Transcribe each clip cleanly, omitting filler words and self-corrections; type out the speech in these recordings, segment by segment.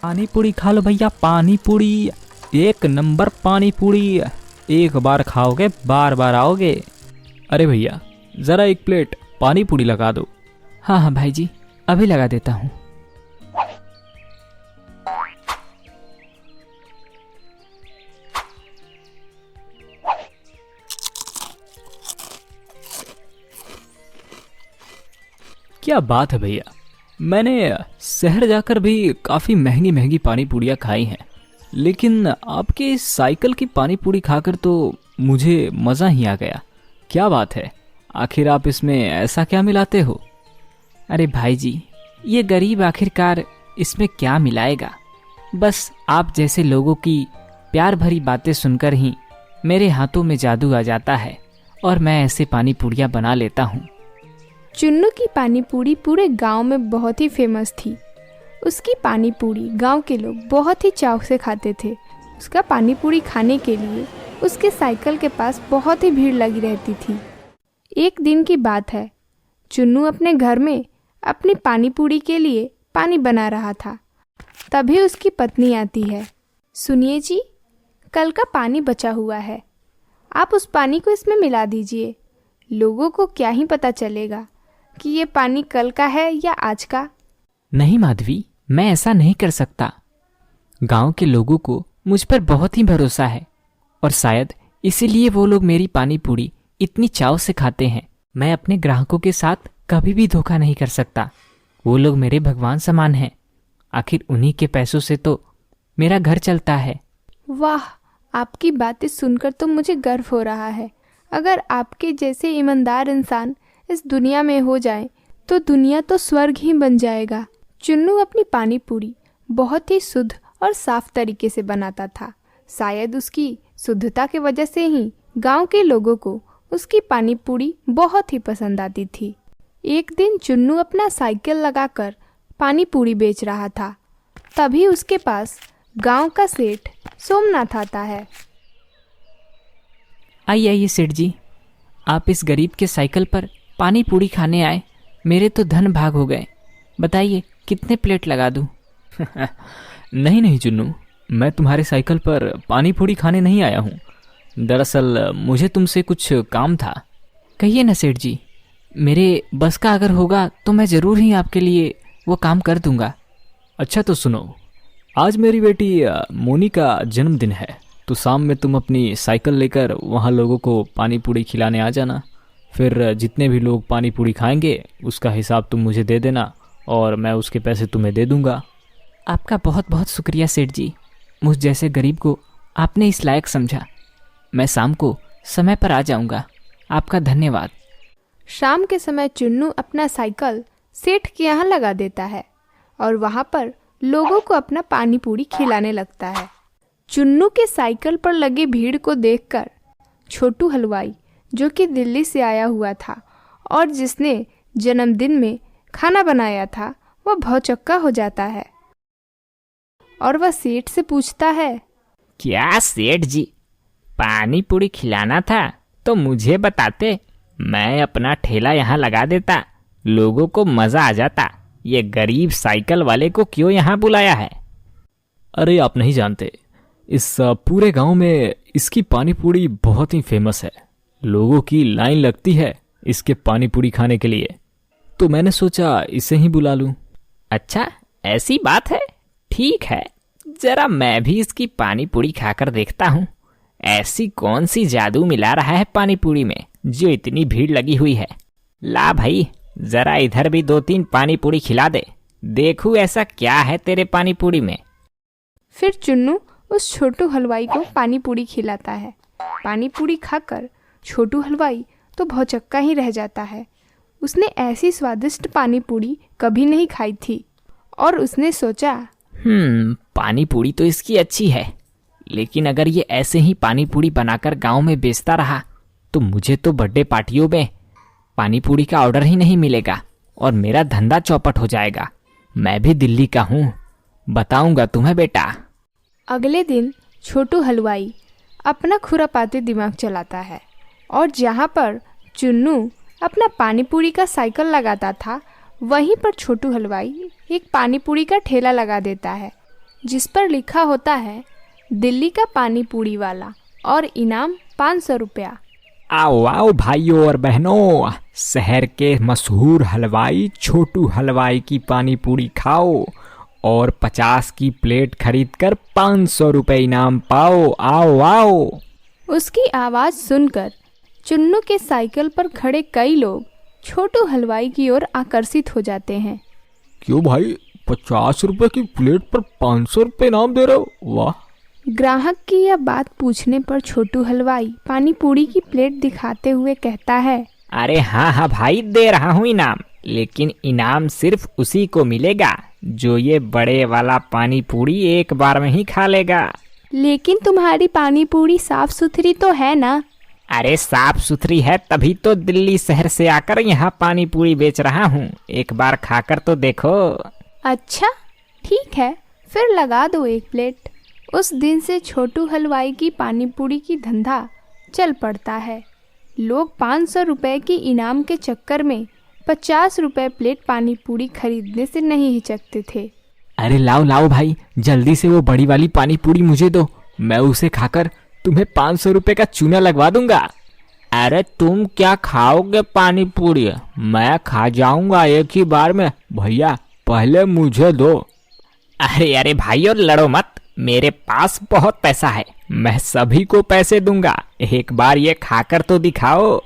पानी पूरी खा लो भैया, पानी पूरी, एक नंबर पानी पूरी। एक बार खाओगे बार बार आओगे। अरे भैया ज़रा एक प्लेट पानी पूरी लगा दो। हाँ हाँ भाई जी, अभी लगा देता हूँ। क्या बात है भैया, मैंने शहर जाकर भी काफ़ी महंगी महंगी पानी पूड़ियाँ खाई हैं, लेकिन आपके इस साइकिल की पानी पूड़ी खाकर तो मुझे मज़ा ही आ गया। क्या बात है, आखिर आप इसमें ऐसा क्या मिलाते हो? अरे भाई जी, ये गरीब आखिरकार इसमें क्या मिलाएगा। बस आप जैसे लोगों की प्यार भरी बातें सुनकर ही मेरे हाथों में जादू आ जाता है और मैं ऐसे पानी पूड़ियाँ बना लेता हूँ। चुन्नू की पानी पूड़ी पूरे गांव में बहुत ही फेमस थी। उसकी पानी पूड़ी गांव के लोग बहुत ही चाव से खाते थे। उसका पानी पूड़ी खाने के लिए उसके साइकिल के पास बहुत ही भीड़ लगी रहती थी। एक दिन की बात है, चुन्नू अपने घर में अपनी पानी पूड़ी के लिए पानी बना रहा था। तभी उसकी पत्नी आती है। सुनिए जी, कल का पानी बचा हुआ है, आप उस पानी को इसमें मिला दीजिए। लोगों को क्या ही पता चलेगा कि ये पानी कल का है या आज का। नहीं माधवी, मैं ऐसा नहीं कर सकता। गांव के लोगों को मुझ पर बहुत ही भरोसा है और शायद इसीलिए वो लोग मेरी पानी पूड़ी इतनी चाव से खाते हैं। मैं अपने ग्राहकों के साथ कभी भी धोखा नहीं कर सकता। वो लोग मेरे भगवान समान हैं। आखिर उन्हीं के पैसों से तो मेरा घर चलता है। वाह, आपकी बातें सुनकर तो मुझे गर्व हो रहा है। अगर आपके जैसे ईमानदार इंसान इस दुनिया में हो जाए तो दुनिया तो स्वर्ग ही बन जाएगा। चुन्नू अपनी पानी पूरी बहुत ही शुद्ध और साफ तरीके से बनाता था। शायद उसकी शुद्धता की वजह से ही गांव के लोगों को उसकी पानी पूरी बहुत ही पसंद आती थी। एक दिन चुन्नू अपना साइकिल लगाकर पानी पूरी बेच रहा था। तभी उसके पास गांव का सेठ सोमनाथ आता है। आइए आइए सेठ जी, आप इस गरीब के साइकिल पर पानी पूरी खाने आए। मेरे तो धन भाग हो गए। बताइए कितने प्लेट लगा दूं? नहीं नहीं चुन्नू, मैं तुम्हारे साइकिल पर पानी पूड़ी खाने नहीं आया हूँ। दरअसल मुझे तुमसे कुछ काम था। कहिए ना सेठ जी, मेरे बस का अगर होगा तो मैं ज़रूर ही आपके लिए वो काम कर दूंगा। अच्छा तो सुनो, आज मेरी बेटी मोनी का जन्मदिन है, तो शाम में तुम अपनी साइकिल लेकर वहाँ लोगों को पानी पूड़ी खिलाने आ जाना। फिर जितने भी लोग पानी पूड़ी खाएंगे उसका हिसाब तुम मुझे दे देना और मैं उसके पैसे तुम्हें दे दूंगा। आपका बहुत बहुत शुक्रिया सेठ जी, मुझ जैसे गरीब को आपने इस लायक समझा। मैं शाम को समय पर आ जाऊंगा। आपका धन्यवाद। शाम के समय चुन्नू अपना साइकिल सेठ के यहाँ लगा देता है और वहाँ पर लोगों को अपना पानी पूरी खिलाने लगता है। चुन्नू के साइकिल पर लगी भीड़ को देखकर छोटू हलवाई, जो कि दिल्ली से आया हुआ था और जिसने जन्मदिन में खाना बनाया था, वह भौचक्का हो जाता है और वह सेठ से पूछता है, क्या सेठ जी, पानी पूरी खिलाना था तो मुझे बताते, मैं अपना ठेला यहाँ लगा देता, लोगों को मजा आ जाता। ये गरीब साइकिल वाले को क्यों यहाँ बुलाया है? अरे आप नहीं जानते, इस पूरे गांव में इसकी पानी पूड़ी बहुत ही फेमस है। लोगों की लाइन लगती है इसके पानी पूड़ी खाने के लिए, तो मैंने सोचा इसे ही बुला लूं। अच्छा ऐसी बात है, ठीक है, जरा मैं भी इसकी पानी पूड़ी खाकर देखता हूँ। ऐसी कौन सी जादू मिला रहा है पानी पूड़ी में जो इतनी भीड़ लगी हुई है। ला भाई, जरा इधर भी 2-3 पानी पूड़ी खिला दे, देखूं ऐसा क्या है तेरे पानी पूड़ी में। फिर चुन्नू उस छोटू हलवाई को पानी पूड़ी खिलाता है। पानी पूड़ी खाकर छोटू हलवाई तो भौचक्का ही रह जाता है। उसने ऐसी स्वादिष्ट पानी पूड़ी कभी नहीं खाई थी और उसने सोचा, पानी पूड़ी तो इसकी अच्छी है, लेकिन अगर ये ऐसे ही पानी पूड़ी बनाकर गांव में बेचता रहा तो मुझे तो बर्थडे पार्टियों में पानी पूड़ी का ऑर्डर ही नहीं मिलेगा और मेरा धंधा चौपट हो जाएगा। मैं भी दिल्ली का हूँ, बताऊंगा तुम्हें बेटा। अगले दिन छोटू हलवाई अपना खुरापाती दिमाग चलाता है और जहाँ पर चुन्नू अपना पानी पूड़ी का साइकिल लगाता था, वहीं पर छोटू हलवाई एक पानी पूड़ी का ठेला लगा देता है। जिस पर लिखा होता है दिल्ली का पानी पूरी वाला और इनाम 500 रुपया। आओ आओ भाइयों और बहनों, शहर के मशहूर हलवाई छोटू हलवाई की पानी पूरी खाओ और 50 की प्लेट खरीदकर 500 रुपये इनाम पाओ। आओ आओ। उसकी आवाज़ सुनकर चुन्नू के साइकिल पर खड़े कई लोग छोटू हलवाई की ओर आकर्षित हो जाते हैं। क्यों भाई, 50 रुपए की प्लेट पर 500 रुपये इनाम दे रहे हो? वाह। ग्राहक की यह बात पूछने पर छोटू हलवाई पानी पूरी की प्लेट दिखाते हुए कहता है, अरे हाँ हाँ भाई, दे रहा हूँ इनाम, लेकिन इनाम सिर्फ उसी को मिलेगा जो ये बड़े वाला पानी पूरी एक बार में ही खा लेगा। लेकिन तुम्हारी पानी पूरी साफ सुथरी तो है ना? अरे साफ सुथरी है तभी तो दिल्ली शहर से आकर यहाँ पानी पूरी बेच रहा हूँ, एक बार खाकर तो देखो। अच्छा ठीक है, फिर लगा दो एक प्लेट। उस दिन से छोटू हलवाई की पानी पूरी की धंधा चल पड़ता है। लोग 500 रुपए की इनाम के चक्कर में 50 रुपए प्लेट पानी पूरी खरीदने से नहीं हिचकते थे। अरे लाओ लाओ भाई, जल्दी से वो बड़ी वाली पानी पूरी मुझे दो, मैं उसे खाकर तुम्हें 500 रुपए का चूना लगवा दूंगा। अरे तुम क्या खाओगे पानी पूरी? मैं खा जाऊंगा एक ही बार में। भैया पहले मुझे दो। अरे अरे भाइयों लड़ो मत, मेरे पास बहुत पैसा है, मैं सभी को पैसे दूंगा, एक बार ये खाकर तो दिखाओ।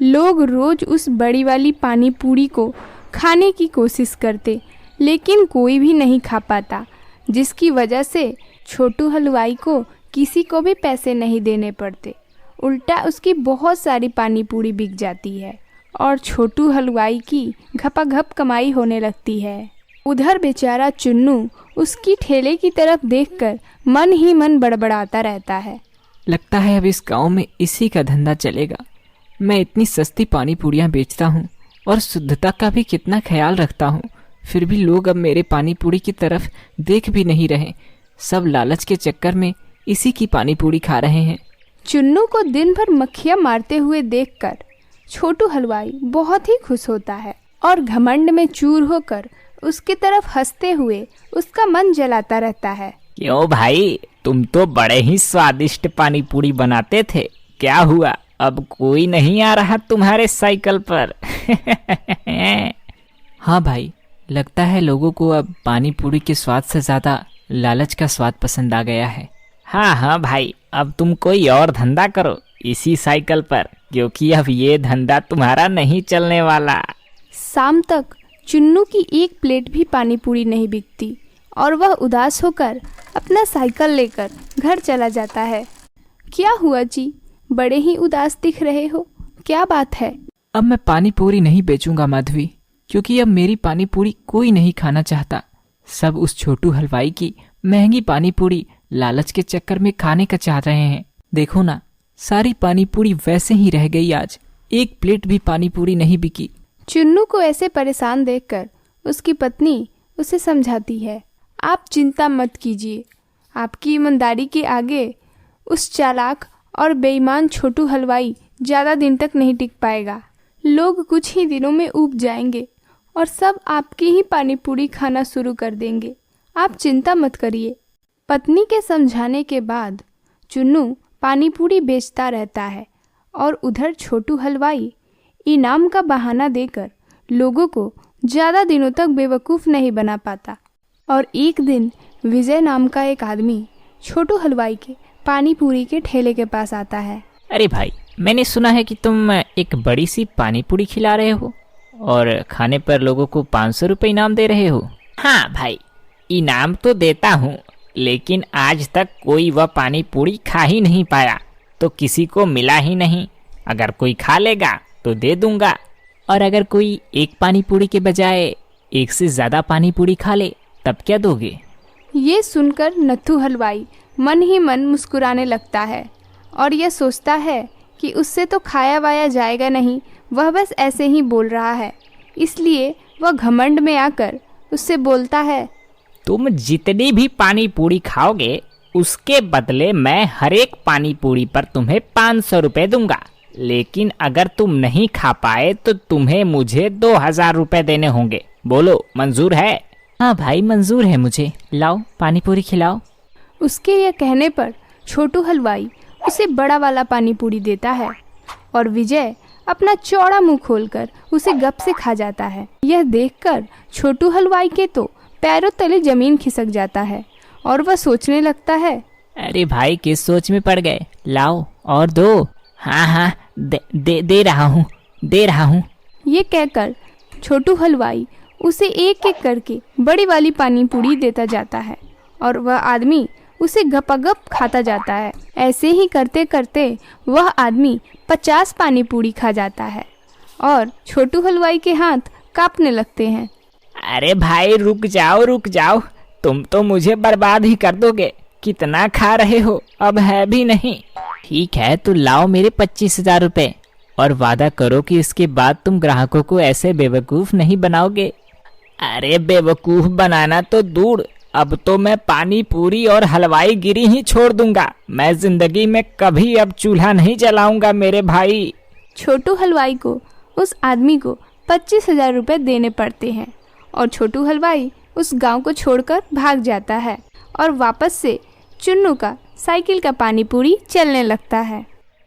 लोग रोज उस बड़ी वाली पानी पूरी को खाने की कोशिश करते, लेकिन कोई भी नहीं खा पाता, जिसकी वजह से छोटू हलवाई को किसी को भी पैसे नहीं देने पड़ते। उल्टा उसकी बहुत सारी पानी पूरी बिक जाती है और छोटू हलवाई की घपाघप कमाई होने लगती है। उधर बेचारा चुन्नू उसकी ठेले की तरफ देखकर मन ही मन बड़बड़ाता रहता है। लगता है अब इस गांव में इसी का धंधा चलेगा। मैं इतनी सस्ती पानी पूरियाँ बेचता हूँ और शुद्धता का भी कितना ख्याल रखता हूँ, फिर भी लोग अब मेरे पानी पूरी की तरफ देख भी नहीं रहे। सब लालच के चक्कर में इसी की पानी पूरी खा रहे हैं। चुन्नू को दिन भर मक्खियाँ मारते हुए देखकर छोटू हलवाई बहुत ही खुश होता है और घमंड में चूर होकर उसकी तरफ हंसते हुए उसका मन जलाता रहता है। क्यों भाई, तुम तो बड़े ही स्वादिष्ट पानी पूरी बनाते थे, क्या हुआ अब कोई नहीं आ रहा तुम्हारे साइकिल पर? हाँ भाई, लगता है लोगों को अब पानी पूरी के स्वाद से ज़्यादा लालच का स्वाद पसंद आ गया है। हाँ हाँ भाई, अब तुम कोई और धंधा करो इसी साइकिल पर, क्योंकि अब ये धंधा तुम्हारा नहीं चलने वाला। शाम तक चुन्नू की एक प्लेट भी पानी पूरी नहीं बिकती और वह उदास होकर अपना साइकिल लेकर घर चला जाता है। क्या हुआ जी, बड़े ही उदास दिख रहे हो, क्या बात है? अब मैं पानी पूरी नहीं बेचूंगा माधवी, क्योंकि अब मेरी पानी पूरी कोई नहीं खाना चाहता। सब उस छोटू हलवाई की महंगी पानी पूरी लालच के चक्कर में खाने का चाह रहे हैं। देखो ना, सारी पानी पूरी वैसे ही रह गई, आज एक प्लेट भी पानी पूरी नहीं बिकी। चुन्नू को ऐसे परेशान देखकर उसकी पत्नी उसे समझाती है, आप चिंता मत कीजिए, आपकी ईमानदारी के आगे उस चालाक और बेईमान छोटू हलवाई ज़्यादा दिन तक नहीं टिक पाएगा। लोग कुछ ही दिनों में ऊब जाएंगे और सब आपकी ही पानी पूरी खाना शुरू कर देंगे, आप चिंता मत करिए। पत्नी के समझाने के बाद चुन्नू पानी पूरी बेचता रहता है और उधर छोटू हलवाई इनाम का बहाना देकर लोगों को ज़्यादा दिनों तक बेवकूफ़ नहीं बना पाता। और एक दिन विजय नाम का एक आदमी छोटू हलवाई के पानी पूरी के ठेले के पास आता है। अरे भाई, मैंने सुना है कि तुम एक बड़ी सी पानी पूरी खिला रहे हो और खाने पर लोगों को 500 रुपये इनाम दे रहे हो। हाँ भाई, इनाम तो देता हूँ, लेकिन आज तक कोई वह पानी पूरी खा ही नहीं पाया, तो किसी को मिला ही नहीं। अगर कोई खा लेगा तो दे दूंगा। और अगर कोई एक पानी पूरी के बजाय एक से ज़्यादा पानी पूरी खा ले तब क्या दोगे? ये सुनकर नत्थू हलवाई मन ही मन मुस्कुराने लगता है और यह सोचता है कि उससे तो खाया वाया जाएगा नहीं, वह बस ऐसे ही बोल रहा है। इसलिए वह घमंड में आकर उससे बोलता है, तुम जितनी भी पानी पूरी खाओगे उसके बदले मैं हर एक पानी पूरी पर तुम्हें 500 रुपये दूंगा, लेकिन अगर तुम नहीं खा पाए तो तुम्हें मुझे 2000 रुपये देने होंगे। बोलो मंजूर है? हाँ भाई, मंजूर है मुझे, लाओ पानी पूरी खिलाओ। उसके यह कहने पर छोटू हलवाई उसे बड़ा वाला पानी पूरी देता है और विजय अपना चौड़ा मुंह खोलकर उसे गप से खा जाता है। यह देखकर छोटू हलवाई के तो पैरों तले जमीन खिसक जाता है और वह सोचने लगता है, अरे भाई, किस सोच में पड़ गए, लाओ और दो। हाँ हाँ, दे रहा हूँ। ये कहकर छोटू हलवाई उसे एक एक करके बड़ी वाली पानी पूरी देता जाता है और वह आदमी उसे गपागप खाता जाता है। ऐसे ही करते करते वह आदमी 50 पानी पूरी खा जाता है और छोटू हलवाई के हाथ कांपने लगते हैं। अरे भाई रुक जाओ, तुम तो मुझे बर्बाद ही कर दोगे। कितना खा रहे हो, अब है भी नहीं। ठीक है, तो लाओ मेरे 25,000 रुपए और वादा करो कि इसके बाद तुम ग्राहकों को ऐसे बेवकूफ नहीं बनाओगे। अरे बेवकूफ बनाना तो दूर, अब तो मैं पानी पूरी और हलवाई गिरी ही छोड़ दूंगा। मैं जिंदगी में कभी अब चूल्हा नहीं जलाऊंगा मेरे भाई। छोटू हलवाई को उस आदमी को 25,000 रुपये देने पड़ते हैं और छोटू हलवाई उस गांव को छोड़कर भाग जाता है और वापस से चुन्नू का साइकिल का पानी पूरी चलने लगता है।